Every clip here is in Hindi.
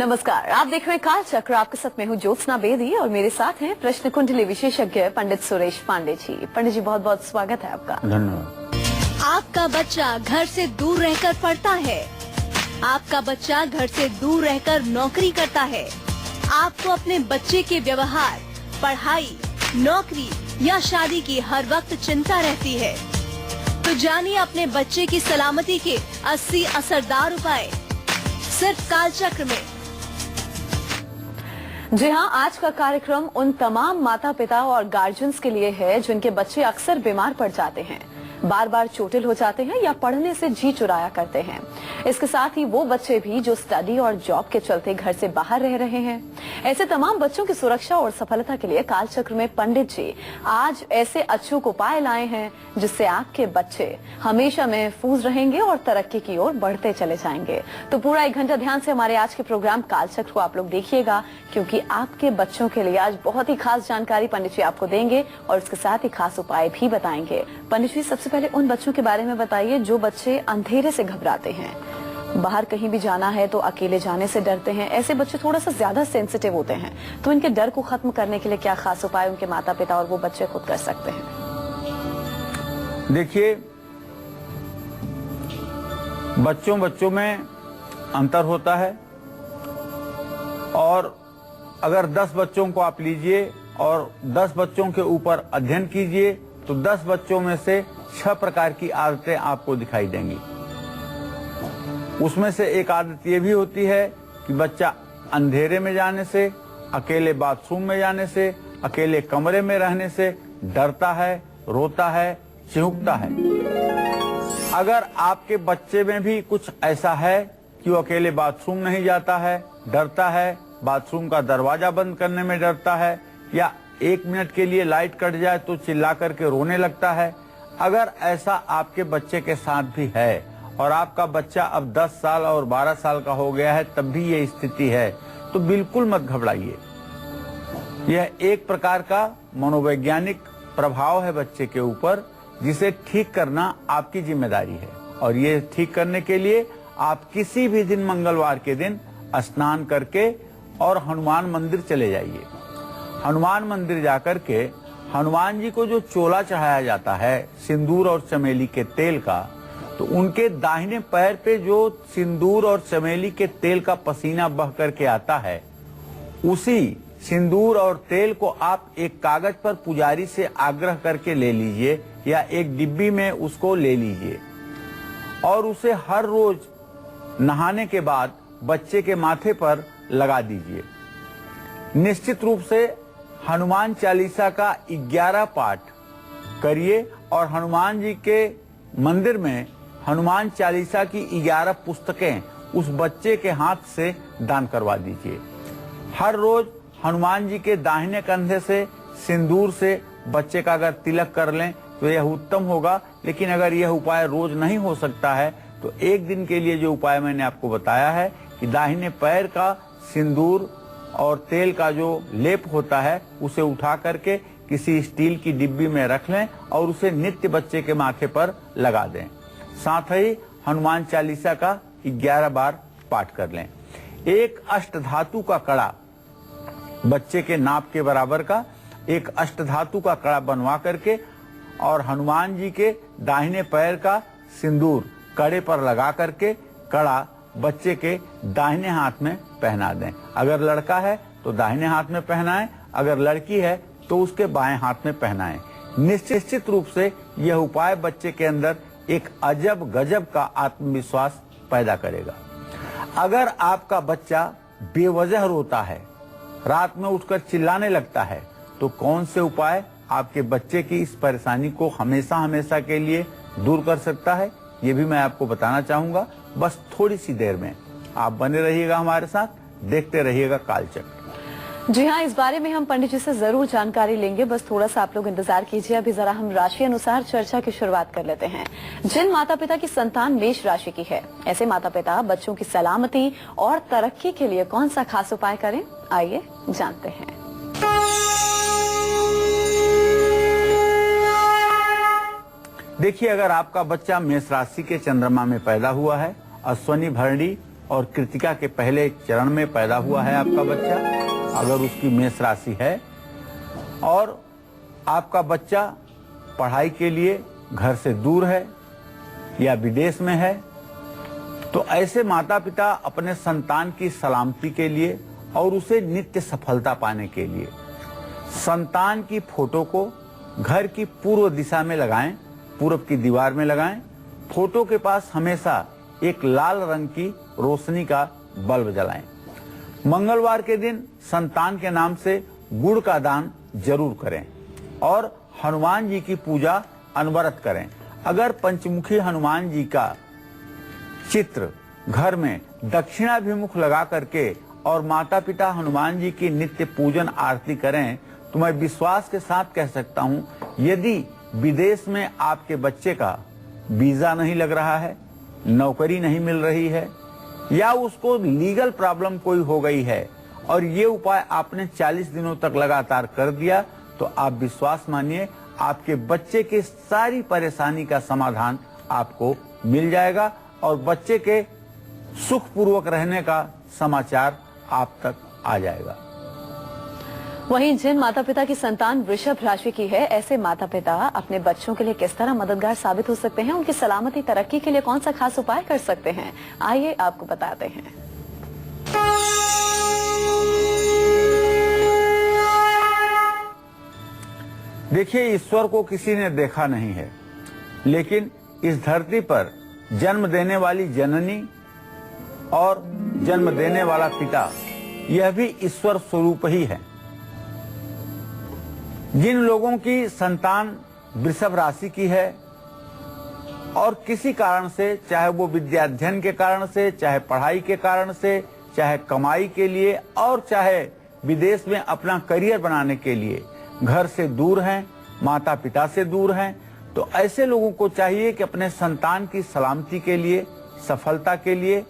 नमस्कार, आप देख रहे हैं काल चक्र। आपके साथ मैं हूं ज्योत्सना बेदी और मेरे साथ हैं प्रश्न कुंडली विशेषज्ञ पंडित सुरेश पांडे जी। पंडित जी, बहुत बहुत स्वागत है आपका। धन्यवाद। आपका बच्चा घर से दूर रहकर पढ़ता है, आपका बच्चा घर से दूर रहकर नौकरी करता है। आपको अपने बच्चे के व्यवहार, पढ़ाई, नौकरी या शादी की हर वक्त चिंता रहती है। तो जानिए अपने बच्चे की सलामती के 80 असरदार उपाय सिर्फ कालचक्र में। जी हाँ, आज का कार्यक्रम उन तमाम माता पिता और गार्जियंस के लिए है जिनके बच्चे अक्सर बीमार पड़ जाते हैं, बार बार चोटिल हो जाते हैं या पढ़ने से जी चुराया करते हैं। इसके साथ ही वो बच्चे भी जो स्टडी और जॉब के चलते घर से बाहर रह रहे हैं। ऐसे तमाम बच्चों की सुरक्षा और सफलता के लिए कालचक्र में पंडित जी आज ऐसे अचूक उपाय लाए हैं जिससे आपके बच्चे हमेशा महफूज रहेंगे और तरक्की की ओर बढ़ते चले जाएंगे। तो पूरा 1 घंटा ध्यान से हमारे आज के प्रोग्राम कालचक्र को आप लोग देखिएगा, क्योंकि आपके बच्चों के लिए आज बहुत ही खास जानकारी पंडित जी आपको देंगे और इसके साथ ही खास उपाय भी बताएंगे। पंडित जी, सबसे पहले उन बच्चों के बारे में बताइए जो बच्चे अंधेरे से घबराते हैं, बाहर कहीं भी जाना है तो अकेले जाने से डरते हैं। ऐसे बच्चे थोड़ा सा ज्यादा सेंसिटिव होते हैं, तो इनके डर को खत्म करने के लिए क्या खास उपाय उनके माता पिता और वो बच्चे खुद कर सकते हैं? देखिए, बच्चों में अंतर होता है और अगर 10 बच्चों को आप लीजिए और 10 बच्चों के ऊपर अध्ययन कीजिए तो 10 बच्चों में से 6 प्रकार की आदतें आपको दिखाई देंगी। उसमें से एक आदत ये भी होती है कि बच्चा अंधेरे में जाने से, अकेले बाथरूम में जाने से, अकेले कमरे में रहने से डरता है, रोता है, चिहुकता है। अगर आपके बच्चे में भी कुछ ऐसा है कि वो अकेले बाथरूम नहीं जाता है, डरता है, बाथरूम का दरवाजा बंद करने में डरता है, या 1 मिनट के लिए लाइट कट जाए तो चिल्ला करके रोने लगता है, अगर ऐसा आपके बच्चे के साथ भी है और आपका बच्चा अब 10 साल और 12 साल का हो गया है तब भी ये स्थिति है, तो बिल्कुल मत घबराइए। यह एक प्रकार का मनोवैज्ञानिक प्रभाव है बच्चे के ऊपर, जिसे ठीक करना आपकी जिम्मेदारी है। और ये ठीक करने के लिए आप किसी भी दिन मंगलवार के दिन स्नान करके और हनुमान मंदिर चले जाइए। हनुमान मंदिर जाकर के हनुमान जी को जो चोला चढ़ाया जाता है सिंदूर और चमेली के तेल का, तो उनके दाहिने पैर पे जो सिंदूर और चमेली के तेल का पसीना बह करके आता है, उसी सिंदूर और तेल को आप एक कागज पर पुजारी से आग्रह करके ले लीजिए या एक डिब्बी में उसको ले लीजिए और उसे हर रोज नहाने के बाद बच्चे के माथे पर लगा दीजिए। निश्चित रूप से हनुमान चालीसा का 11 पाठ करिए और हनुमान जी के मंदिर में हनुमान चालीसा की 11 पुस्तकें उस बच्चे के हाथ से दान करवा दीजिए। हर रोज हनुमान जी के दाहिने कंधे से सिंदूर से बच्चे का अगर तिलक कर लें तो यह उत्तम होगा। लेकिन अगर यह उपाय रोज नहीं हो सकता है तो एक दिन के लिए जो उपाय मैंने आपको बताया है कि दाहिने पैर का सिंदूर और तेल का जो लेप होता है उसे उठा करके किसी स्टील की डिब्बी में रख लें और उसे नित्य बच्चे के माथे पर लगा दें। साथ ही हनुमान चालीसा का 11 बार पाठ कर लें। एक अष्टधातु का कड़ा, बच्चे के नाप के बराबर का एक अष्टधातु का कड़ा बनवा करके और हनुमान जी के दाहिने पैर का सिंदूर कड़े पर लगा करके कड़ा बच्चे के दाहिने हाथ में पहना दें। अगर लड़का है तो दाहिने हाथ में पहनाएं, अगर लड़की है तो उसके बाएं हाथ में पहनाएं। निश्चित रूप से यह उपाय बच्चे के अंदर एक अजब गजब का आत्मविश्वास पैदा करेगा। अगर आपका बच्चा बेवजह रोता है, रात में उठकर चिल्लाने लगता है, तो कौन से उपाय आपके बच्चे की इस परेशानी को हमेशा के लिए दूर कर सकता है, ये भी मैं आपको बताना चाहूंगा। बस थोड़ी सी देर में आप बने रहिएगा हमारे साथ, देखते रहिएगा कालचक्र। जी हाँ, इस बारे में हम पंडित जी से जरूर जानकारी लेंगे, बस थोड़ा सा आप लोग इंतजार कीजिए। अभी जरा हम राशि अनुसार चर्चा की शुरुआत कर लेते हैं। जिन माता पिता की संतान मेष राशि की है, ऐसे माता पिता बच्चों की सलामती और तरक्की के लिए कौन सा खास उपाय करें, आइए जानते हैं। देखिए, अगर आपका बच्चा मेष राशि के चंद्रमा में पैदा हुआ है, अश्विनी, भरणी और कृतिका के पहले चरण में पैदा हुआ है आपका बच्चा, अगर उसकी मेष राशि है, और आपका बच्चा पढ़ाई के लिए घर से दूर है या विदेश में है, तो ऐसे माता पिता अपने संतान की सलामती के लिए और उसे नित्य सफलता पाने के लिए संतान की फोटो को घर की पूर्व दिशा में लगाएं, पूर्व की दीवार में लगाएं। फोटो के पास हमेशा एक लाल रंग की रोशनी का बल्ब जलाएं। मंगलवार के दिन संतान के नाम से गुड़ का दान जरूर करें और हनुमान जी की पूजा अनवरत करें। अगर पंचमुखी हनुमान जी का चित्र घर में दक्षिणाभिमुख लगा करके और माता पिता हनुमान जी की नित्य पूजन आरती करें तो मैं विश्वास के साथ कह सकता हूं, यदि विदेश में आपके बच्चे का वीजा नहीं लग रहा है, नौकरी नहीं मिल रही है या उसको लीगल प्रॉब्लम कोई हो गई है और ये उपाय आपने 40 दिनों तक लगातार कर दिया, तो आप विश्वास मानिए आपके बच्चे की सारी परेशानी का समाधान आपको मिल जाएगा और बच्चे के सुखपूर्वक रहने का समाचार आप तक आ जाएगा। वहीं जिन माता पिता की संतान वृषभ राशि की है, ऐसे माता पिता अपने बच्चों के लिए किस तरह मददगार साबित हो सकते हैं, उनकी सलामती तरक्की के लिए कौन सा खास उपाय कर सकते हैं, आइए आपको बताते हैं। देखिए, ईश्वर को किसी ने देखा नहीं है, लेकिन इस धरती पर जन्म देने वाली जननी और जन्म देने वाला पिता, यह भी ईश्वर स्वरूप ही है। जिन लोगों की संतान वृषभ राशि की है और किसी कारण से, चाहे वो विद्याध्ययन के कारण से, चाहे पढ़ाई के कारण से, चाहे कमाई के लिए और चाहे विदेश में अपना करियर बनाने के लिए घर से दूर हैं, माता पिता से दूर हैं, तो ऐसे लोगों को चाहिए कि अपने संतान की सलामती के लिए, सफलता के लिए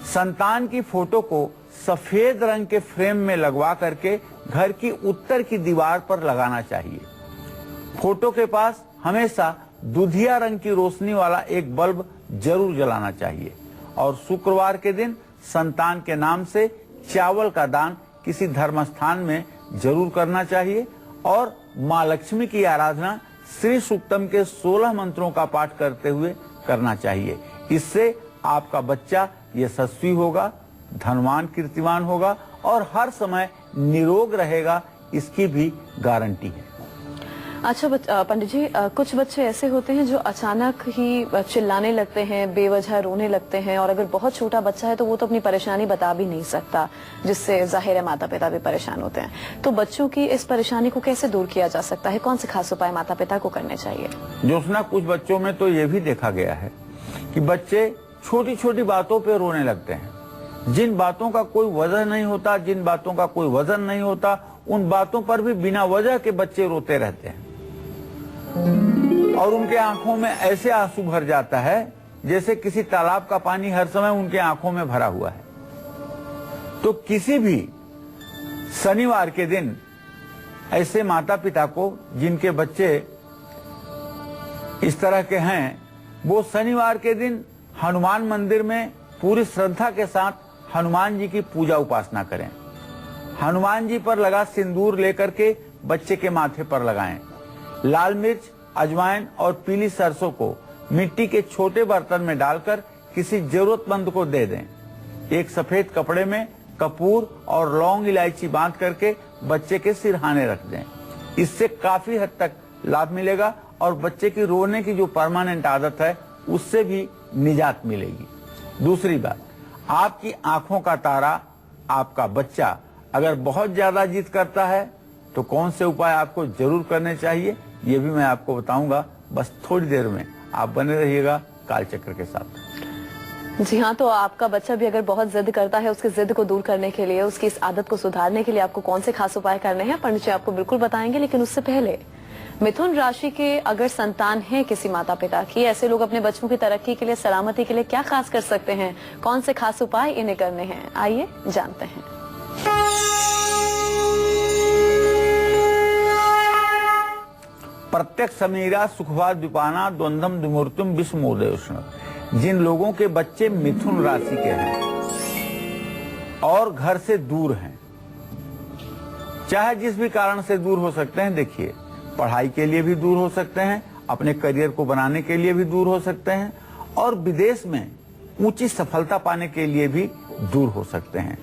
संतान की फोटो को सफेद रंग के फ्रेम में लगवा करके घर की उत्तर की दीवार पर लगाना चाहिए। फोटो के पास हमेशा दुधिया रंग की रोशनी वाला एक बल्ब जरूर जलाना चाहिए और शुक्रवार के दिन संतान के नाम से चावल का दान किसी धर्म स्थान में जरूर करना चाहिए और माँ लक्ष्मी की आराधना श्री सूक्तम के 16 मंत्रों का पाठ करते हुए करना चाहिए। इससे आपका बच्चा यशस्वी होगा, धनवान कीर्तिवान होगा और हर समय निरोग रहेगा, इसकी भी गारंटी है। अच्छा पंडित जी, कुछ बच्चे ऐसे होते हैं जो अचानक ही चिल्लाने लगते हैं, बेवजह रोने लगते हैं और अगर बहुत छोटा बच्चा है तो वो तो अपनी परेशानी बता भी नहीं सकता, जिससे जाहिर है माता पिता भी परेशान होते हैं। तो बच्चों की इस परेशानी को कैसे दूर किया जा सकता है, कौन से खास उपाय माता पिता को करने चाहिए? जोशना, कुछ बच्चों में तो ये भी देखा गया है कि बच्चे छोटी छोटी बातों पे रोने लगते हैं। जिन बातों का कोई वजह नहीं होता, जिन बातों का कोई वजन नहीं होता, उन बातों पर भी बिना वजह के बच्चे रोते रहते हैं और उनके आंखों में ऐसे आंसू भर जाता है जैसे किसी तालाब का पानी हर समय उनके आंखों में भरा हुआ है। तो किसी भी शनिवार के दिन ऐसे माता पिता को जिनके बच्चे इस तरह के हैं, वो शनिवार के दिन हनुमान मंदिर में पूरी श्रद्धा के साथ हनुमान जी की पूजा उपासना करें। हनुमान जी पर लगा सिंदूर लेकर के बच्चे के माथे पर लगाएं। लाल मिर्च, अजवाइन और पीली सरसों को मिट्टी के छोटे बर्तन में डालकर किसी जरूरतमंद को दे दें। एक सफेद कपड़े में कपूर और लौंग इलायची बांध करके बच्चे के सिरहाने रख दें। इससे काफी हद तक लाभ मिलेगा और बच्चे की रोने की जो परमानेंट आदत है उससे भी निजात मिलेगी। दूसरी बात, आपकी आंखों का तारा आपका बच्चा अगर बहुत ज्यादा जिद करता है तो कौन से उपाय आपको जरूर करने चाहिए, ये भी मैं आपको बताऊंगा। बस थोड़ी देर में आप बने रहिएगा कालचक्र के साथ। जी हाँ, तो आपका बच्चा भी अगर बहुत जिद करता है, उसकी जिद को दूर करने के लिए, उसकी इस आदत को सुधारने के लिए आपको कौन से खास उपाय करने हैं, पंडित जी आपको बिल्कुल बताएंगे। लेकिन उससे पहले, मिथुन राशि के अगर संतान है किसी माता पिता की, ऐसे लोग अपने बच्चों की तरक्की के लिए, सलामती के लिए क्या खास कर सकते हैं, कौन से खास उपाय इन्हें करने हैं, आइए जानते हैं। प्रत्यक्ष समीरा सुखवाद विपाना द्वंद्वम दुमूर्तुम विषमोदयोष्ण। जिन लोगों के बच्चे मिथुन राशि के हैं और घर से दूर हैं, चाहे जिस भी कारण से दूर हो सकते हैं। देखिए, पढ़ाई के लिए भी दूर हो सकते हैं, अपने करियर को बनाने के लिए भी दूर हो सकते हैं, और विदेश में ऊंची सफलता पाने के लिए भी दूर हो सकते हैं।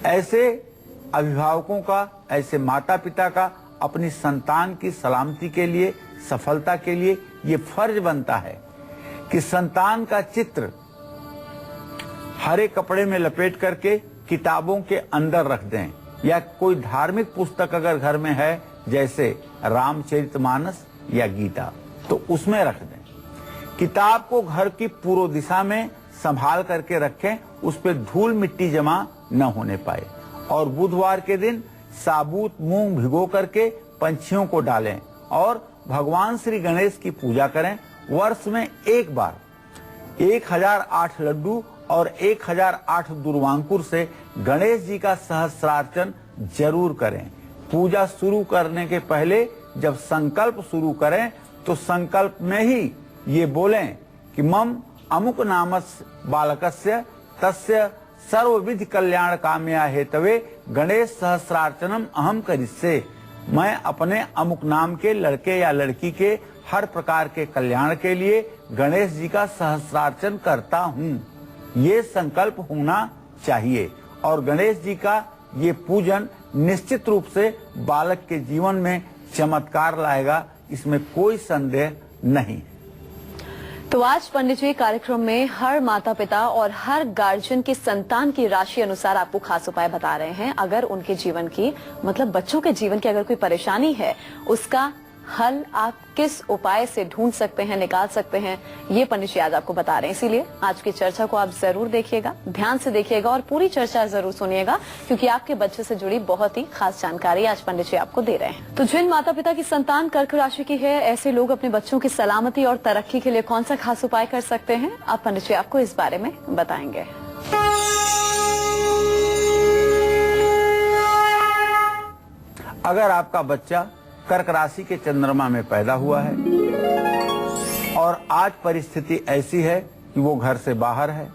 ऐसे अभिभावकों का, ऐसे माता पिता का अपनी संतान की सलामती के लिए, सफलता के लिए ये फर्ज बनता है कि संतान का चित्र हरे कपड़े में लपेट करके किताबों के अंदर रख दें, या कोई धार्मिक पुस्तक अगर घर में है, जैसे रामचरितमानस या गीता, तो उसमें रख दें। किताब को घर की पूर्व दिशा में संभाल करके रखें, उस पर धूल मिट्टी जमा न होने पाए। और बुधवार के दिन साबुत मूंग भिगो करके पंछियों को डालें और भगवान श्री गणेश की पूजा करें। वर्ष में एक बार 1008 लड्डू और 1008 दुर्वांकुर से गणेश जी का सहस्रार्चन जरूर करें। पूजा शुरू करने के पहले जब संकल्प शुरू करें तो संकल्प में ही ये बोलें कि मम अमुक नामस्य बालकस्य तस्य सर्वविधि कल्याण कामया हेतवे गणेश सहस्रार्चनम अहम करिष्ये। मैं अपने अमुक नाम के लड़के या लड़की के हर प्रकार के कल्याण के लिए गणेश जी का सहस्रार्चन करता हूँ। ये संकल्प होना चाहिए और गणेश जी का ये पूजन निश्चित रूप से बालक के जीवन में चमत्कार लाएगा, इसमें कोई संदेह नहीं। तो आज पंडित जी कार्यक्रम में हर माता पिता और हर गार्जियन की संतान की राशि अनुसार आपको खास उपाय बता रहे हैं। अगर उनके जीवन की, मतलब बच्चों के जीवन की अगर कोई परेशानी है, उसका हल आप किस उपाय से ढूंढ सकते हैं, निकाल सकते हैं, ये पंडित जी आज आपको बता रहे हैं। इसीलिए आज की चर्चा को आप जरूर देखिएगा, ध्यान से देखिएगा और पूरी चर्चा जरूर सुनिएगा, क्योंकि आपके बच्चे से जुड़ी बहुत ही खास जानकारी आज पंडित जी आपको दे रहे हैं। तो जिन माता पिता की संतान कर्क राशि की है, ऐसे लोग अपने बच्चों की सलामती और तरक्की के लिए कौन सा खास उपाय कर सकते हैं, अब पंडित जी आपको इस बारे में बताएंगे। अगर आपका बच्चा कर्क राशि के चंद्रमा में पैदा हुआ है और आज परिस्थिति ऐसी है कि वो घर से बाहर है,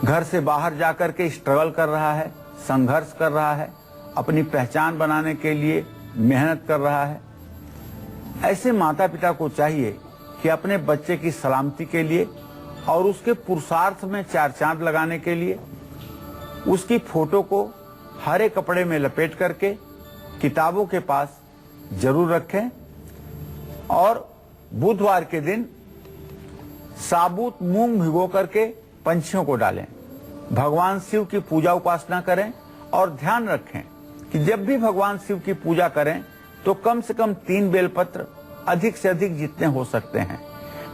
घर से बाहर जाकर के स्ट्रगल कर रहा है, संघर्ष कर रहा है, अपनी पहचान बनाने के लिए मेहनत कर रहा है, ऐसे माता पिता को चाहिए कि अपने बच्चे की सलामती के लिए और उसके पुरुषार्थ में चार चांद लगाने के लिए उसकी फोटो को हरे कपड़े में लपेट करके किताबों के पास जरूर रखें और बुधवार के दिन साबुत मूंग भिगो करके पंछियों को डालें। भगवान शिव की पूजा उपासना करें और ध्यान रखें कि जब भी भगवान शिव की पूजा करें तो कम से कम 3 बेलपत्र, अधिक से अधिक जितने हो सकते हैं,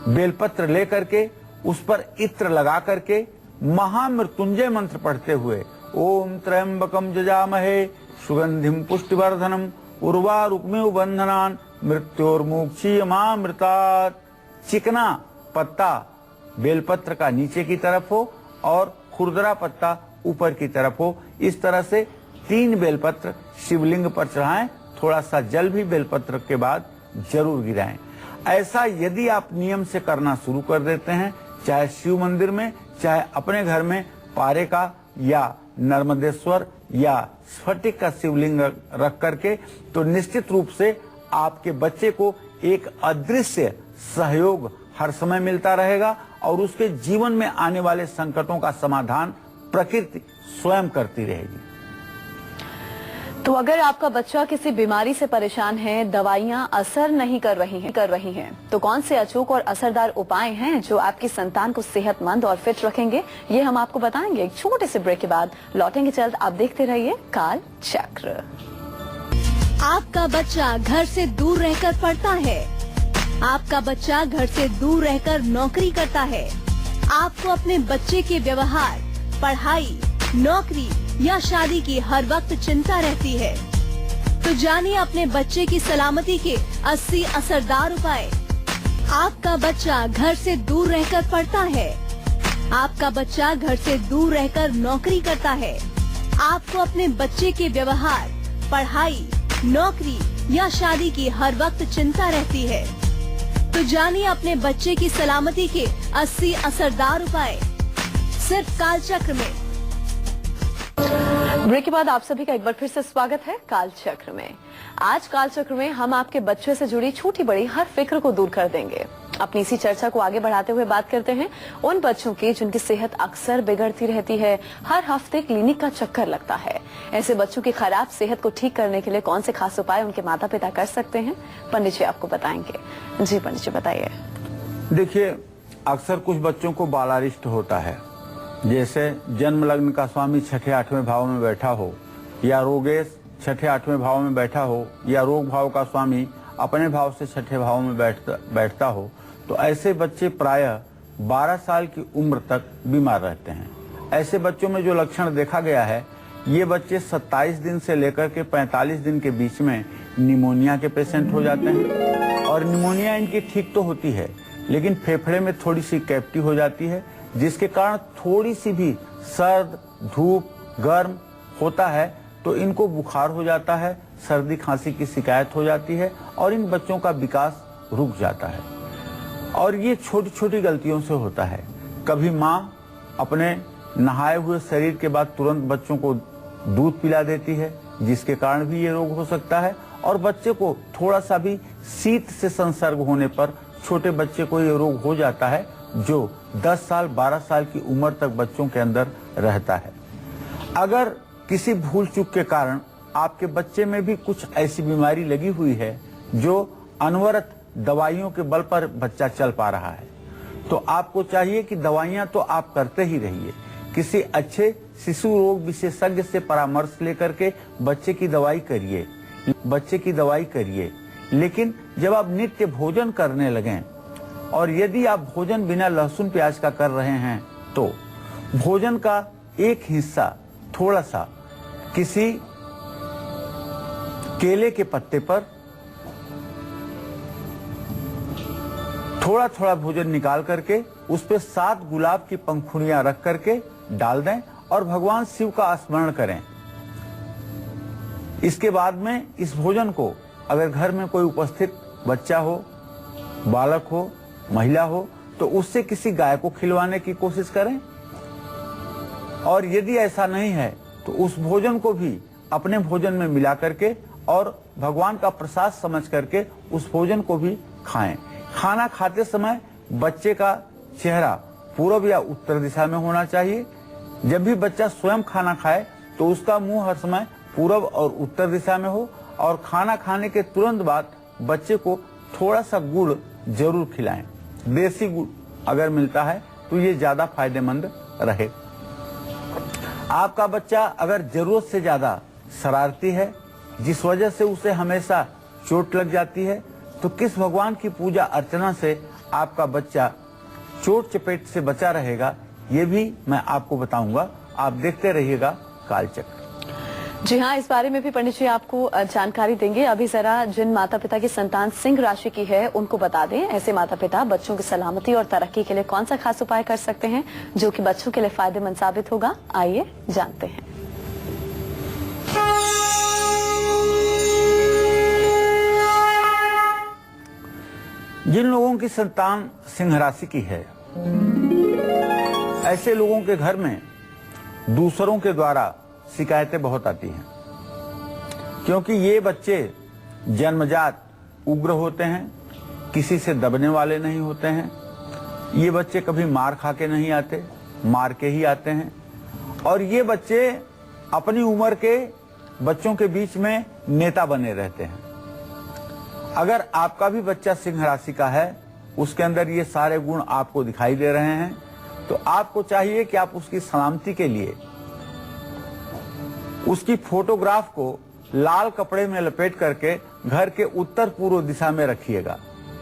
बेलपत्र लेकर के उस पर इत्र लगा करके महामृत्युंजय मंत्र पढ़ते हुए ओम त्र्यंबकम जजामहे सुगंधिम पुष्टिवर्धनम उर्वारुकमेव बंधनान मृत्योर्मुक्षीयमामृतात्। चिकना पत्ता बेलपत्र का नीचे की तरफ हो और खुरदरा पत्ता ऊपर की तरफ हो। इस तरह से 3 बेलपत्र शिवलिंग पर चढ़ाएं, थोड़ा सा जल भी बेलपत्र के बाद जरूर गिराएं। ऐसा यदि आप नियम से करना शुरू कर देते हैं, चाहे शिव मंदिर में, चाहे अपने घर में पारे का या नर्मदेश्वर या स्फटिक का शिवलिंग रख करके, तो निश्चित रूप से आपके बच्चे को एक अदृश्य सहयोग हर समय मिलता रहेगा और उसके जीवन में आने वाले संकटों का समाधान प्रकृति स्वयं करती रहेगी। तो अगर आपका बच्चा किसी बीमारी से परेशान है, दवाइयां असर नहीं कर रही हैं, तो कौन से अचूक और असरदार उपाय हैं जो आपकी संतान को सेहतमंद और फिट रखेंगे, ये हम आपको बताएंगे। एक छोटे से ब्रेक के बाद लौटेंगे जल्द। आप देखते रहिए काल चक्र। आपका बच्चा घर से दूर रहकर पढ़ता है, आपका बच्चा घर से दूर रहकर नौकरी करता है, आपको अपने बच्चे के व्यवहार, पढ़ाई, नौकरी या शादी की हर वक्त चिंता रहती है, तो जानिए अपने बच्चे की सलामती के 80 असरदार उपाय। आपका बच्चा घर से दूर रहकर पढ़ता है, आपका बच्चा घर से दूर रहकर नौकरी करता है, आपको अपने बच्चे के व्यवहार, पढ़ाई, नौकरी या शादी की हर वक्त चिंता रहती है, तो जानिए अपने बच्चे की सलामती के 80 असरदार उपाय सिर्फ कालचक्र में। ब्रेक के बाद आप सभी का एक बार फिर से स्वागत है कालचक्र में। आज कालचक्र में हम आपके बच्चे से जुड़ी छोटी बड़ी हर फिक्र को दूर कर देंगे। अपनी इसी चर्चा को आगे बढ़ाते हुए बात करते हैं उन बच्चों की जिनकी सेहत अक्सर बिगड़ती रहती है, हर हफ्ते क्लिनिक का चक्कर लगता है। ऐसे बच्चों की खराब सेहत को ठीक करने के लिए कौन से खास उपाय उनके माता पिता कर सकते हैं, पंडित जी आपको बताएंगे। जी पंडित जी बताइए। देखिए, अक्सर कुछ बच्चों को बालारिष्ट होता है, जैसे जन्म लग्न का स्वामी छठे आठवें भाव में बैठा हो, या रोगेश छठे आठवें भाव में बैठा हो, या रोग भाव का स्वामी अपने भाव से छठे भाव में बैठता हो, तो ऐसे बच्चे प्रायः 12 साल की उम्र तक बीमार रहते हैं। ऐसे बच्चों में जो लक्षण देखा गया है, ये बच्चे 27 दिन से लेकर के 45 दिन के बीच में निमोनिया के पेशेंट हो जाते हैं। और निमोनिया इनकी ठीक तो होती है, लेकिन फेफड़े में थोड़ी सी कैविटी हो जाती है, जिसके कारण थोड़ी सी भी सर्द, धूप, गर्म होता है तो इनको बुखार हो जाता है, सर्दी खांसी की शिकायत हो जाती है और इन बच्चों का विकास रुक जाता है। और ये छोटी छोटी गलतियों से होता है। कभी माँ अपने नहाए हुए शरीर के बाद तुरंत बच्चों को दूध पिला देती है, जिसके कारण भी ये रोग हो सकता है। और बच्चे को थोड़ा सा भी शीत से संसर्ग होने पर छोटे बच्चे को ये रोग हो जाता है, जो 10 साल 12 साल की उम्र तक बच्चों के अंदर रहता है। अगर किसी भूल चूक के कारण आपके बच्चे में भी कुछ ऐसी बीमारी लगी हुई है जो अनवरत दवाइयों के बल पर बच्चा चल पा रहा है, तो आपको चाहिए कि दवाइयां तो आप करते ही रहिए, किसी अच्छे शिशु रोग विशेषज्ञ से परामर्श लेकर के बच्चे की दवाई करिए। लेकिन जब आप नित्य भोजन करने लगें, और यदि आप भोजन बिना लहसुन प्याज का कर रहे हैं, तो भोजन का एक हिस्सा थोड़ा सा किसी केले के पत्ते पर थोड़ा थोड़ा भोजन निकाल करके उस पे 7 गुलाब की पंखुड़ियां रख करके डाल दें और भगवान शिव का स्मरण करें। इसके बाद में इस भोजन को अगर घर में कोई उपस्थित बच्चा हो, बालक हो, महिला हो, तो उससे किसी गाय को खिलवाने की कोशिश करें। और यदि ऐसा नहीं है तो उस भोजन को भी अपने भोजन में मिला करके और भगवान का प्रसाद समझ करके उस भोजन को भी खाएं। खाना खाते समय बच्चे का चेहरा पूर्व या उत्तर दिशा में होना चाहिए। जब भी बच्चा स्वयं खाना खाए तो उसका मुंह हर समय पूर्व और उत्तर दिशा में हो, और खाना खाने के तुरंत बाद बच्चे को थोड़ा सा गुड़ जरूर खिलाएं। देसी गुड़ अगर मिलता है तो ये ज्यादा फायदेमंद रहे। आपका बच्चा अगर जरूरत से ज्यादा शरारती है, जिस वजह से उसे हमेशा चोट लग जाती है, तो किस भगवान की पूजा अर्चना से आपका बच्चा चोट चपेट से बचा रहेगा, ये भी मैं आपको बताऊंगा। आप देखते रहिएगा कालचक्र। जी हाँ, इस बारे में भी पंडित जी आपको जानकारी देंगे। अभी जरा जिन माता पिता की संतान सिंह राशि की है उनको बता दें, ऐसे माता पिता बच्चों की सलामती और तरक्की के लिए कौन सा खास उपाय कर सकते हैं जो कि बच्चों के लिए फायदेमंद साबित होगा। आइए जानते हैं। जिन लोगों की संतान सिंह राशि की है, ऐसे लोगों के घर में दूसरों के द्वारा शिकायतें बहुत आती हैं, क्योंकि ये बच्चे जन्मजात उग्र होते हैं, किसी से दबने वाले नहीं होते हैं। ये बच्चे कभी मार खा के नहीं आते, मार के ही आते हैं। और ये बच्चे अपनी उम्र के बच्चों के बीच में नेता बने रहते हैं। अगर आपका भी बच्चा सिंह राशि का है, उसके अंदर ये सारे गुण आपको दिखाई दे रहे हैं, तो आपको चाहिए कि आप उसकी सलामती के लिए उसकी फोटोग्राफ को लाल कपड़े में लपेट करके घर के उत्तर पूर्व दिशा में रखिएगा।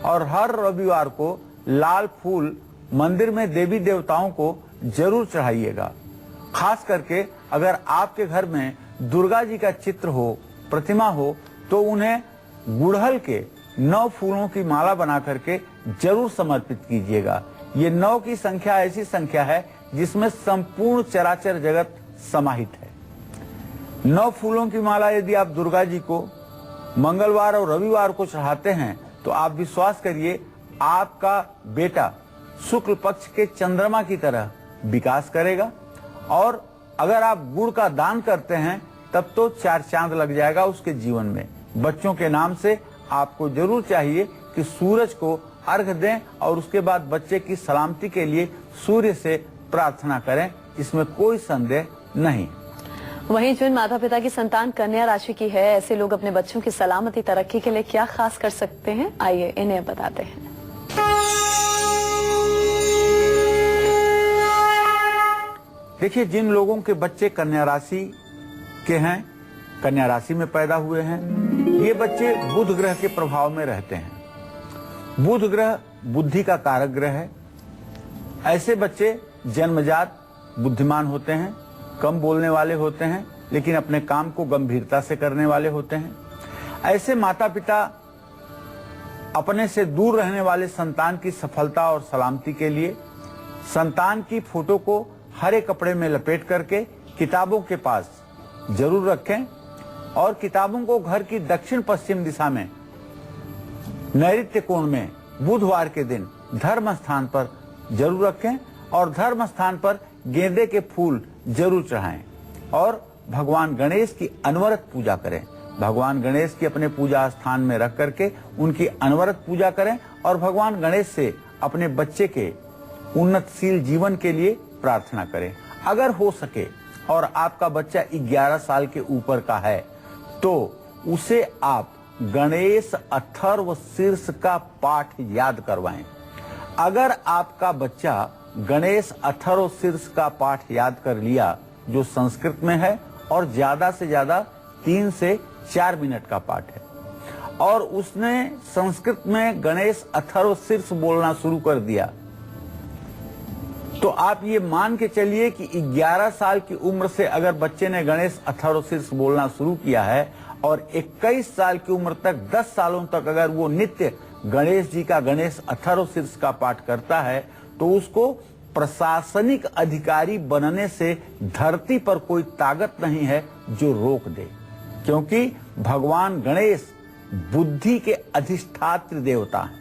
और हर रविवार को लाल फूल मंदिर में देवी देवताओं को जरूर चढ़ाइएगा। खास करके अगर आपके घर में दुर्गा जी का चित्र हो, प्रतिमा हो, तो उन्हें गुड़हल के 9 फूलों की माला बना करके जरूर समर्पित कीजिएगा। ये 9 की संख्या ऐसी संख्या है जिसमें संपूर्ण चराचर जगत समाहित है। 9 फूलों की माला यदि आप दुर्गा जी को मंगलवार और रविवार को चढ़ाते हैं, तो आप विश्वास करिए आपका बेटा शुक्ल पक्ष के चंद्रमा की तरह विकास करेगा और अगर आप गुड़ का दान करते हैं तब तो 4 चांद लग जाएगा उसके जीवन में। बच्चों के नाम से आपको जरूर चाहिए कि सूरज को अर्घ दें और उसके बाद बच्चे की सलामती के लिए सूर्य से प्रार्थना करें, इसमें कोई संदेह नहीं। वहीं जिन माता पिता की संतान कन्या राशि की है, ऐसे लोग अपने बच्चों की सलामती तरक्की के लिए क्या खास कर सकते हैं, आइए इन्हें बताते हैं। देखिए, जिन लोगों के बच्चे कन्या राशि के हैं, कन्या राशि में पैदा हुए हैं, ये बच्चे बुध ग्रह के प्रभाव में रहते हैं। बुध ग्रह बुद्धि का कारक ग्रह है। ऐसे बच्चे जन्मजात बुद्धिमान होते हैं, कम बोलने वाले होते हैं, लेकिन अपने काम को गंभीरता से करने वाले होते हैं। ऐसे माता पिता अपने से दूर रहने वाले संतान की सफलता और सलामती के लिए संतान की फोटो को हरे कपड़े में लपेट करके किताबों के पास जरूर रखें और किताबों को घर की दक्षिण पश्चिम दिशा में नैऋत्य कोण में बुधवार के दिन धर्म स्थान पर जरूर रखें और धर्म स्थान पर गेंदे के फूल जरूर चढ़ाएं और भगवान गणेश की अनवरत पूजा करें। भगवान गणेश की अपने पूजा स्थान में रख करके उनकी अनवरत पूजा करें और भगवान गणेश से अपने बच्चे के उन्नतशील जीवन के लिए प्रार्थना करें। अगर हो सके और आपका बच्चा 11 साल के ऊपर का है तो उसे आप गणेश अथर्व शीर्ष का पाठ याद करवाएं। अगर आपका बच्चा गणेश अथर्व शीर्ष का पाठ याद कर लिया, जो संस्कृत में है और ज्यादा से ज्यादा 3 से 4 मिनट का पाठ है, और उसने संस्कृत में गणेश अथर्व शीर्ष बोलना शुरू कर दिया, तो आप ये मान के चलिए कि 11 साल की उम्र से अगर बच्चे ने गणेश अथर्व शीर्ष बोलना शुरू किया है और 21 साल की उम्र तक 10 सालों तक अगर वो नित्य गणेश जी का गणेश अथर्व शीर्ष का पाठ करता है, तो उसको प्रशासनिक अधिकारी बनने से धरती पर कोई ताकत नहीं है जो रोक दे, क्योंकि भगवान गणेश बुद्धि के अधिष्ठात्री देवता हैं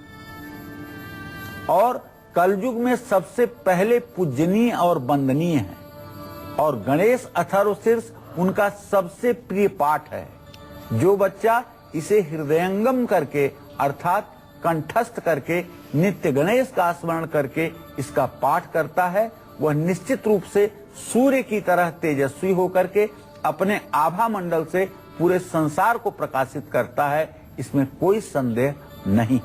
और कलयुग में सबसे पहले पूजनीय और वंदनीय है और गणेश अथर्व शीर्ष उनका सबसे प्रिय पाठ है। जो बच्चा इसे हृदयंगम करके अर्थात कंठस्थ करके नित्य गणेश का स्मरण करके इसका पाठ करता है, वह निश्चित रूप से सूर्य की तरह तेजस्वी होकर के अपने आभा मंडल से पूरे संसार को प्रकाशित करता है, इसमें कोई संदेह नहीं।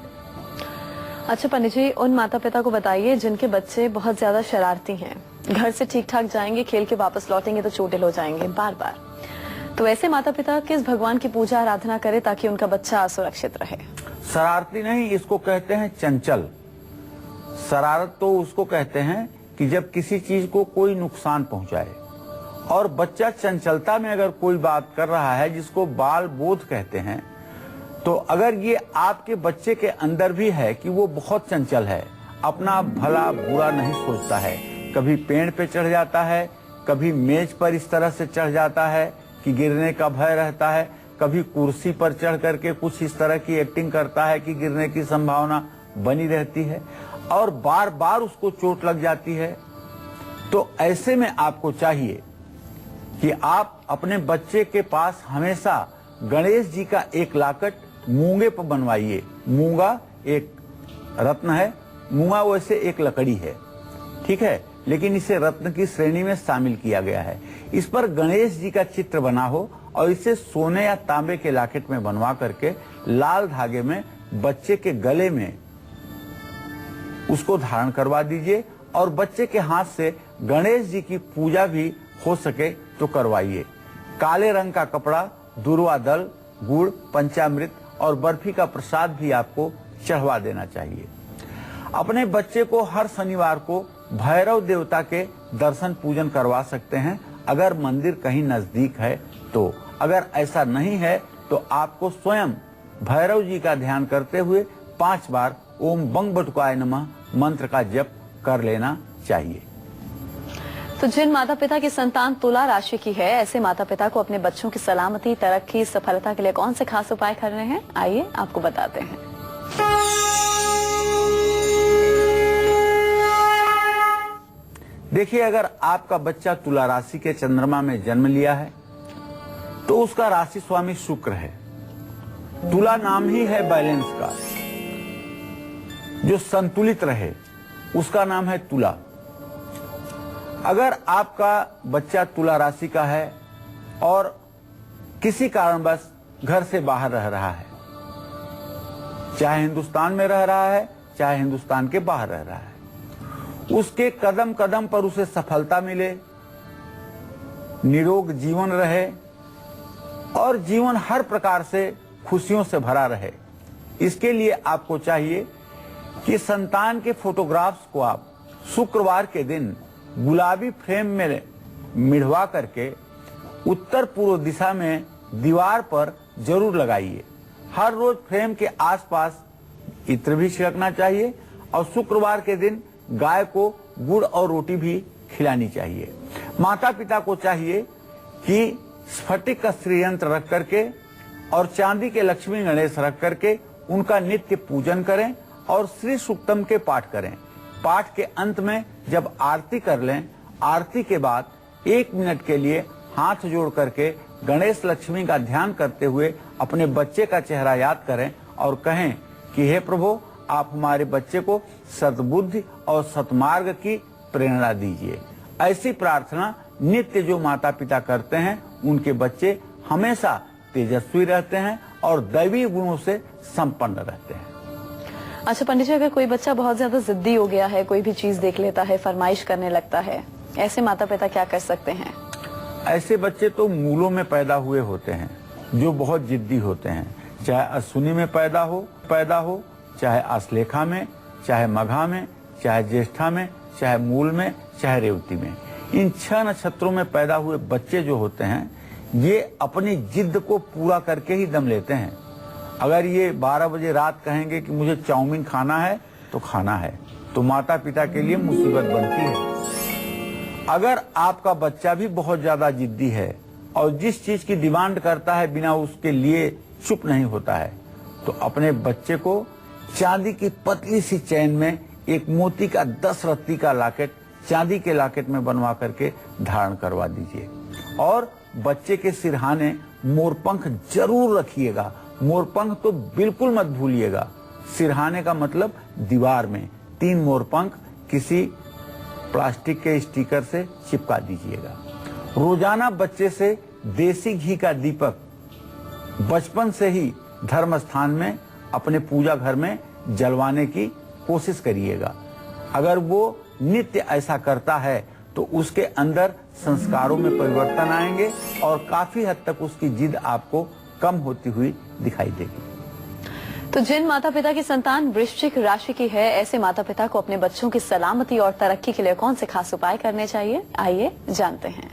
अच्छा पंडित जी, उन माता पिता को बताइए जिनके बच्चे बहुत ज्यादा शरारती हैं, घर से ठीक ठाक जाएंगे, खेल के वापस लौटेंगे तो चोटिल हो जाएंगे बार बार, तो ऐसे माता पिता किस भगवान की पूजा आराधना करें ताकि उनका बच्चा सुरक्षित रहे? शरारती नहीं, इसको कहते हैं चंचल। शरारत तो उसको कहते हैं कि जब किसी चीज को कोई नुकसान पहुंचाए, और बच्चा चंचलता में अगर कोई बात कर रहा है जिसको बाल बोध कहते हैं, तो अगर ये आपके बच्चे के अंदर भी है कि वो बहुत चंचल है, अपना भला बुरा नहीं सोचता है, कभी पेड़ पे चढ़ जाता है, कभी मेज पर इस तरह से चढ़ जाता है कि गिरने का भय रहता है, कभी कुर्सी पर चढ़ करके कुछ इस तरह की एक्टिंग करता है कि गिरने की संभावना बनी रहती है और बार बार उसको चोट लग जाती है, तो ऐसे में आपको चाहिए कि आप अपने बच्चे के पास हमेशा गणेश जी का एक लाकट मूंगे पर बनवाइए। मूंगा एक रत्न है, मूंगा वैसे एक लकड़ी है, ठीक है, लेकिन इसे रत्न की श्रेणी में शामिल किया गया है। इस पर गणेश जी का चित्र बना हो और इसे सोने या तांबे के लॉकेट में बनवा करके लाल धागे में बच्चे के गले में उसको धारण करवा दीजिए और बच्चे के हाथ से गणेश जी की पूजा भी हो सके तो करवाइए। काले रंग का कपड़ा, दूर्वा दल, गुड़, पंचामृत और बर्फी का प्रसाद भी आपको चढ़वा देना चाहिए। अपने बच्चे को हर शनिवार को भैरव देवता के दर्शन पूजन करवा सकते हैं, अगर मंदिर कहीं नजदीक है तो। अगर ऐसा नहीं है तो आपको स्वयं भैरव जी का ध्यान करते हुए 5 बार ओम बंग बटुकाय नमः मंत्र का जप कर लेना चाहिए। तो जिन माता पिता की संतान तुला राशि की है, ऐसे माता पिता को अपने बच्चों की सलामती, तरक्की, सफलता के लिए कौन से खास उपाय करने हैं, आइए आपको बताते हैं। देखिए, अगर आपका बच्चा तुला राशि के चंद्रमा में जन्म लिया है तो उसका राशि स्वामी शुक्र है। तुला नाम ही है बैलेंस का, जो संतुलित रहे उसका नाम है तुला। अगर आपका बच्चा तुला राशि का है और किसी कारणवश घर से बाहर रह रहा है, चाहे हिंदुस्तान में रह रहा है चाहे हिंदुस्तान के बाहर रह रहा है, उसके कदम कदम पर उसे सफलता मिले, निरोग जीवन रहे और जीवन हर प्रकार से खुशियों से भरा रहे, इसके लिए आपको चाहिए कि संतान के फोटोग्राफ्स को आप शुक्रवार के दिन गुलाबी फ्रेम में मिढ़वा करके उत्तर पूर्व दिशा में दीवार पर जरूर लगाइए। हर रोज फ्रेम के आसपास इत्र भी छिड़कना चाहिए और शुक्रवार के दिन गाय को गुड़ और रोटी भी खिलानी चाहिए। माता पिता को चाहिए कि स्फटिक का श्रीयंत्र रख करके और चांदी के लक्ष्मी गणेश रख करके उनका नित्य पूजन करें और श्री सूक्तम के पाठ करें। पाठ के अंत में जब आरती कर लें, आरती के बाद 1 मिनट के लिए हाथ जोड़ करके गणेश लक्ष्मी का ध्यान करते हुए अपने बच्चे का चेहरा याद करें और कहें कि हे प्रभु, आप हमारे बच्चे को सद्बुद्धि और सतमार्ग की प्रेरणा दीजिए। ऐसी प्रार्थना नित्य जो माता पिता करते हैं उनके बच्चे हमेशा तेजस्वी रहते हैं और दैवी गुणों से संपन्न रहते हैं। अच्छा पंडित जी, अगर कोई बच्चा बहुत ज्यादा जिद्दी हो गया है, कोई भी चीज देख लेता है, फरमाइश करने लगता है, ऐसे माता पिता क्या कर सकते हैं? ऐसे बच्चे तो मूलों में पैदा हुए होते हैं जो बहुत जिद्दी होते हैं, चाहे अश्विनी में पैदा हो, चाहे आश्लेषा में, चाहे मघा में, चाहे ज्येष्ठा में, चाहे मूल में, चाहे रेवती में। इन 6 नक्षत्रों में पैदा हुए बच्चे जो होते हैं ये अपनी जिद को पूरा करके ही दम लेते हैं। अगर ये 12 बजे रात कहेंगे कि मुझे चाउमीन खाना है तो खाना है, तो माता पिता के लिए मुसीबत बनती है। अगर आपका बच्चा भी बहुत ज्यादा जिद्दी है और जिस चीज की डिमांड करता है बिना उसके लिए चुप नहीं होता है, तो अपने बच्चे को चांदी की पतली सी चैन में एक मोती का 10 रत्ती का लॉकेट चांदी के लॉकेट में बनवा करके धारण करवा दीजिए और बच्चे के सिरहाने मोरपंख जरूर रखिएगा। मोरपंख तो बिल्कुल मत भूलिएगा। सिरहाने का मतलब दीवार में 3 मोरपंख किसी प्लास्टिक के स्टिकर से चिपका दीजिएगा। रोजाना बच्चे से देसी घी का दीपक बचपन से ही धर्म स्थान में अपने पूजा घर में जलवाने की कोशिश करिएगा। अगर वो नित्य ऐसा करता है तो उसके अंदर संस्कारों में परिवर्तन आएंगे और काफी हद तक उसकी जिद आपको कम होती हुई दिखाई देगी। तो जिन माता पिता की संतान वृश्चिक राशि की है, ऐसे माता पिता को अपने बच्चों की सलामती और तरक्की के लिए कौन से खास उपाय करने चाहिए, आइए जानते हैं।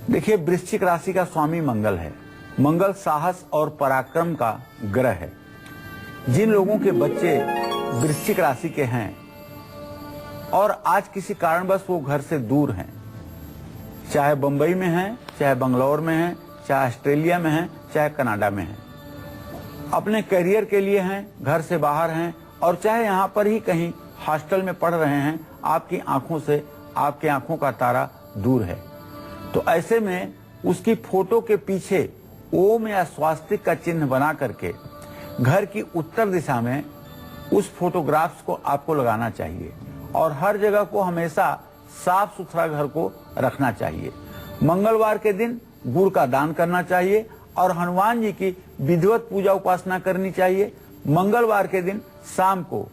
देखिए, वृश्चिक राशि का स्वामी मंगल है। मंगल साहस और पराक्रम का ग्रह है। जिन लोगों के बच्चे वृश्चिक राशि के हैं और आज किसी कारणवश वो घर से दूर हैं, चाहे बंबई में हैं, चाहे बंगलौर में हैं, चाहे ऑस्ट्रेलिया में हैं, चाहे कनाडा में हैं, अपने करियर के लिए हैं, घर से बाहर हैं और चाहे यहाँ पर ही कहीं हॉस्टल में पढ़ रहे हैं, आपकी आंखों से आपकी आंखों का तारा दूर है, तो ऐसे में उसकी फोटो के पीछे ओम या स्वास्तिक का चिन्ह बना करके घर की उत्तर दिशा में उस फोटोग्राफ्स को आपको लगाना चाहिए और हर जगह को हमेशा साफ सुथरा घर को रखना चाहिए। मंगलवार के दिन गुड़ का दान करना चाहिए और हनुमान जी की विधिवत पूजा उपासना करनी चाहिए। मंगलवार के दिन शाम को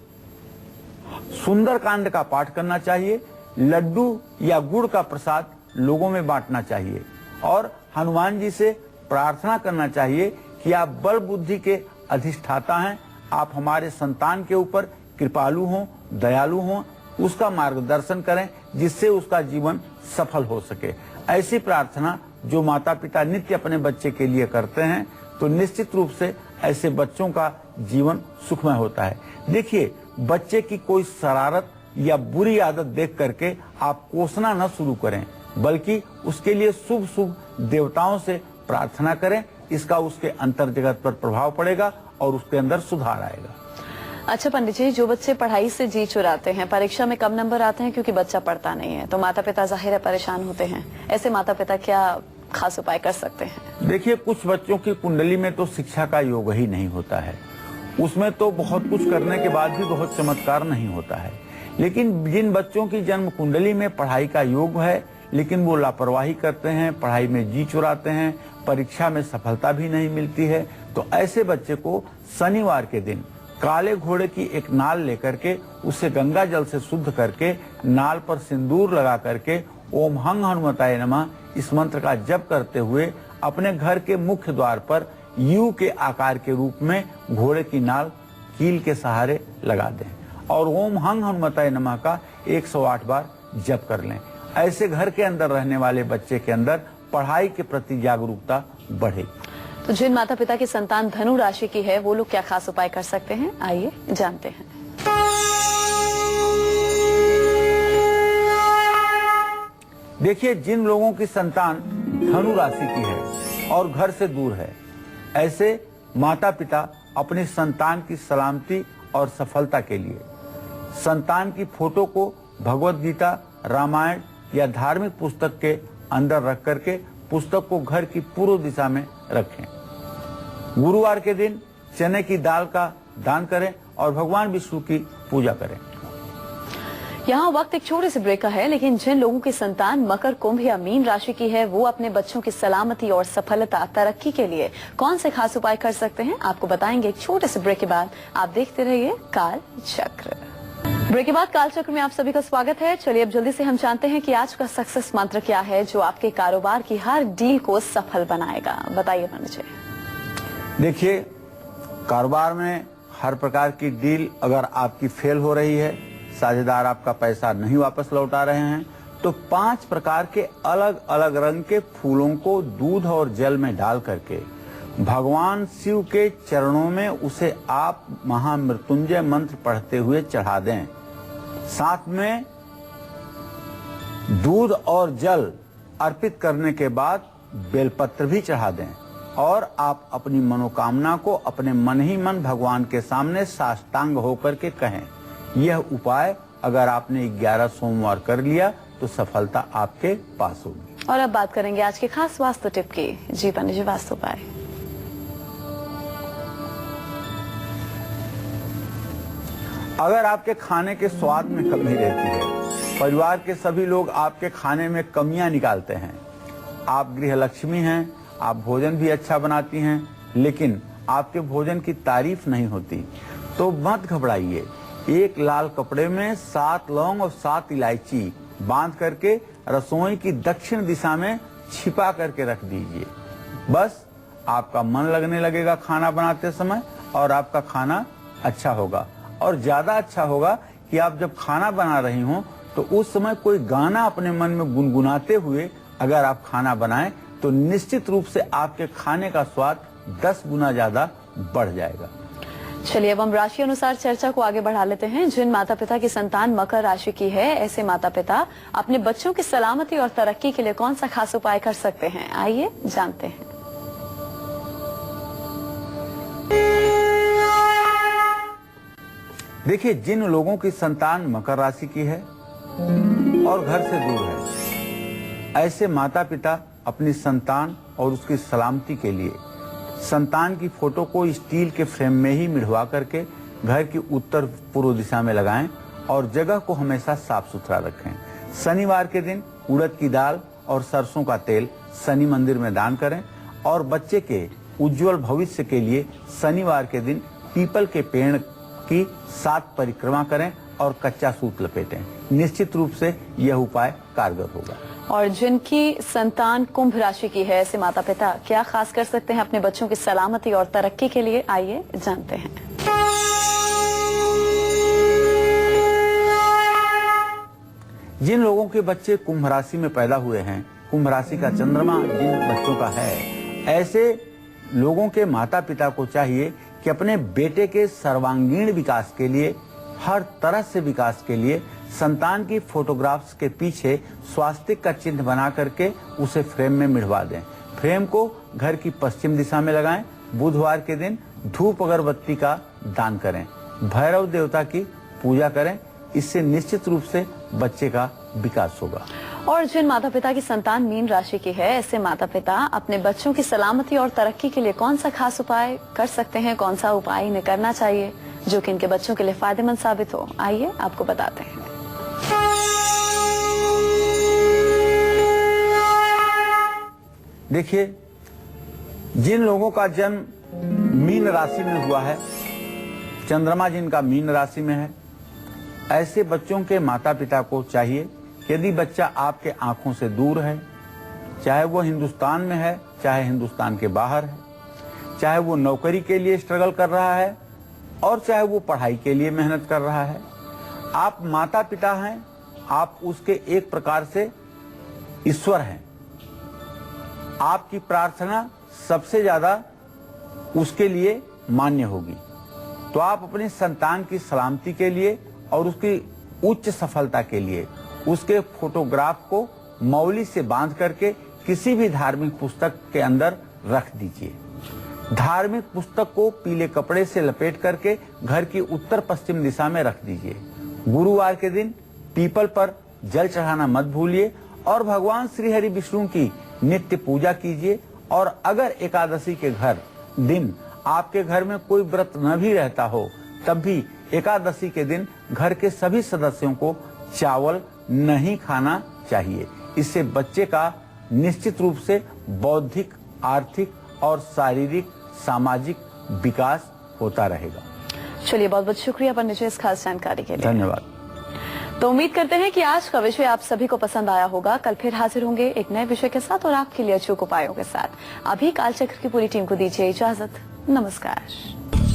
सुंदरकांड का पाठ करना चाहिए। लड्डू या गुड़ का प्रसाद लोगों में बांटना चाहिए और हनुमान जी से प्रार्थना करना चाहिए कि आप बल बुद्धि के अधिष्ठाता हैं, आप हमारे संतान के ऊपर कृपालु हों, दयालु हों, उसका मार्गदर्शन करें जिससे उसका जीवन सफल हो सके। ऐसी प्रार्थना जो माता पिता नित्य अपने बच्चे के लिए करते हैं तो निश्चित रूप से ऐसे बच्चों का जीवन सुखमय होता है। देखिए, बच्चे की कोई शरारत या बुरी आदत देख करके आप कोसना न शुरू करें, बल्कि उसके लिए शुभ शुभ देवताओं से प्रार्थना करें। इसका उसके अंतर जगत पर प्रभाव पड़ेगा और उसके अंदर सुधार आएगा। अच्छा पंडित जी, जो बच्चे पढ़ाई से जी चुराते हैं, परीक्षा में कम नंबर आते हैं क्योंकि बच्चा पढ़ता नहीं है, तो माता पिता जाहिर है परेशान होते हैं। ऐसे माता पिता क्या खास उपाय कर सकते हैं? देखिए, कुछ बच्चों की कुंडली में तो शिक्षा का योग ही नहीं होता है, उसमें तो बहुत कुछ करने के बाद भी बहुत चमत्कार नहीं होता है। लेकिन जिन बच्चों की जन्म कुंडली में पढ़ाई का योग है लेकिन वो लापरवाही करते हैं, पढ़ाई में जी चुराते हैं, परीक्षा में सफलता भी नहीं मिलती है, तो ऐसे बच्चे को शनिवार के दिन काले घोड़े की एक नाल लेकर के उसे गंगा जल से शुद्ध करके नाल पर सिंदूर लगा करके ओम हंग हनुमताय नमः इस मंत्र का जप करते हुए अपने घर के मुख्य द्वार पर यू के आकार के रूप में घोड़े की नाल कील के सहारे लगा दें और ओम हंग हनुमताय नमः का 108 बार जप कर लें। ऐसे घर के अंदर रहने वाले बच्चे के अंदर पढ़ाई के प्रति जागरूकता बढ़ेगी। तो जिन माता पिता की संतान धनु राशि की है वो लोग क्या खास उपाय कर सकते हैं, आइए जानते हैं। देखिए, जिन लोगों की संतान धनु राशि की है और घर से दूर है, ऐसे माता पिता अपनी संतान की सलामती और सफलता के लिए संतान की फोटो को भगवत गीता, रामायण या धार्मिक पुस्तक के अंदर रख करके पुस्तक को घर की पूर्व दिशा में रखें। गुरुवार के दिन चने की दाल का दान करें और भगवान विष्णु की पूजा करें। यहाँ वक्त एक छोटे से ब्रेक का है, लेकिन जिन लोगों की संतान मकर, कुंभ या मीन राशि की है वो अपने बच्चों की सलामती और सफलता, तरक्की के लिए कौन से खास उपाय कर सकते हैं, आपको बताएंगे एक छोटे से ब्रेक के बाद। आप देखते रहिए काल चक्र। ब्रेक के बाद काल चक्र में आप सभी का स्वागत है। चलिए अब जल्दी से हम जानते हैं कि आज का सक्सेस मंत्र क्या है जो आपके कारोबार की हर डील को सफल बनाएगा। बताइए पंडित जी। देखिए, कारोबार में हर प्रकार की डील अगर आपकी फेल हो रही है, साझेदार आपका पैसा नहीं वापस लौटा रहे हैं, तो 5 प्रकार के अलग अलग रंग के फूलों को दूध और जल में डाल करके भगवान शिव के चरणों में उसे आप महामृत्युंजय मंत्र पढ़ते हुए चढ़ा दें। साथ में दूध और जल अर्पित करने के बाद बेलपत्र भी चढ़ा दें और आप अपनी मनोकामना को अपने मन ही मन भगवान के सामने साष्टांग होकर के कहें। यह उपाय अगर आपने 11 सोमवार कर लिया तो सफलता आपके पास होगी। और अब बात करेंगे आज के खास वास्तु टिप की। जी पंडित जी, वास्तु उपाय। अगर आपके खाने के स्वाद में कमी रहती है, परिवार के सभी लोग आपके खाने में कमियां निकालते हैं, आप गृहलक्ष्मी हैं, आप भोजन भी अच्छा बनाती हैं, लेकिन आपके भोजन की तारीफ नहीं होती, तो मत घबराइए। एक लाल कपड़े में 7 लौंग और 7 इलायची बांध करके रसोई की दक्षिण दिशा में छिपा करके रख दीजिए। बस आपका मन लगने लगेगा खाना बनाते समय और आपका खाना अच्छा होगा। और ज्यादा अच्छा होगा कि आप जब खाना बना रही हो तो उस समय कोई गाना अपने मन में गुनगुनाते हुए अगर आप खाना बनाएं तो निश्चित रूप से आपके खाने का स्वाद 10 गुना ज्यादा बढ़ जाएगा। चलिए अब हम राशि अनुसार चर्चा को आगे बढ़ा लेते हैं। जिन माता पिता की संतान मकर राशि की है, ऐसे माता पिता अपने बच्चों की सलामती और तरक्की के लिए कौन सा खास उपाय कर सकते हैं, आइए जानते हैं। देखिए, जिन लोगों की संतान मकर राशि की है और घर से दूर है, ऐसे माता पिता अपनी संतान और उसकी सलामती के लिए संतान की फोटो को स्टील के फ्रेम में ही मिढ़वा करके घर की उत्तर पूर्व दिशा में लगाएं और जगह को हमेशा साफ सुथरा रखें। शनिवार के दिन उड़द की दाल और सरसों का तेल शनि मंदिर में दान करें और बच्चे के उज्जवल भविष्य के लिए शनिवार के दिन पीपल के पेड़ की 7 परिक्रमा करें और कच्चा सूत लपेटें। निश्चित रूप से यह उपाय कारगर होगा। और जिनकी संतान कुंभ राशि की है, ऐसे माता पिता क्या खास कर सकते हैं अपने बच्चों की सलामती और तरक्की के लिए, आइए जानते हैं। जिन लोगों के बच्चे कुंभ राशि में पैदा हुए हैं, कुंभ राशि का चंद्रमा जिन बच्चों का है, ऐसे लोगों के माता पिता को चाहिए कि अपने बेटे के सर्वांगीण विकास के लिए, हर तरह से विकास के लिए संतान की फोटोग्राफ्स के पीछे स्वास्तिक का चिन्ह बना करके उसे फ्रेम में मिढ़वा दें। फ्रेम को घर की पश्चिम दिशा में लगाएं। बुधवार के दिन धूप अगरबत्ती का दान करें। भैरव देवता की पूजा करें। इससे निश्चित रूप से बच्चे का विकास होगा। और जिन माता पिता की संतान मीन राशि की है, ऐसे माता पिता अपने बच्चों की सलामती और तरक्की के लिए कौन सा खास उपाय कर सकते हैं, कौन सा उपाय इन्हें करना चाहिए जो कि इनके बच्चों के लिए फायदेमंद साबित हो, आइए आपको बताते हैं। देखिए, जिन लोगों का जन्म मीन राशि में हुआ है, चंद्रमा जिनका मीन राशि में है, ऐसे बच्चों के माता पिता को चाहिए, यदि बच्चा आपके आंखों से दूर है, चाहे वो हिंदुस्तान में है, चाहे हिंदुस्तान के बाहर है, चाहे वो नौकरी के लिए स्ट्रगल कर रहा है और चाहे वो पढ़ाई के लिए मेहनत कर रहा है, आप माता पिता हैं, आप उसके एक प्रकार से ईश्वर हैं। आपकी प्रार्थना सबसे ज्यादा उसके लिए मान्य होगी। तो आप अपनी संतान की सलामती के लिए और उसकी उच्च सफलता के लिए उसके फोटोग्राफ को मौली से बांध करके किसी भी धार्मिक पुस्तक के अंदर रख दीजिए। धार्मिक पुस्तक को पीले कपड़े से लपेट करके घर की उत्तर पश्चिम दिशा में रख दीजिए। गुरुवार के दिन पीपल पर जल चढ़ाना मत भूलिए और भगवान श्री हरि विष्णु की नित्य पूजा कीजिए। और अगर एकादशी के दिन आपके घर में कोई व्रत न भी रहता हो, तब भी एकादशी के दिन घर के सभी सदस्यों को चावल नहीं खाना चाहिए। इससे बच्चे का निश्चित रूप से बौद्धिक, आर्थिक और शारीरिक सामाजिक विकास होता रहेगा। चलिए, बहुत बहुत शुक्रिया पंडित जी इस खास जानकारी के लिए। धन्यवाद। तो उम्मीद करते हैं कि आज का विषय आप सभी को पसंद आया होगा। कल फिर हाजिर होंगे एक नए विषय के साथ और आपके लिए अचूक उपायों के साथ। अभी कालचक्र की पूरी टीम को दीजिए इजाजत। नमस्कार।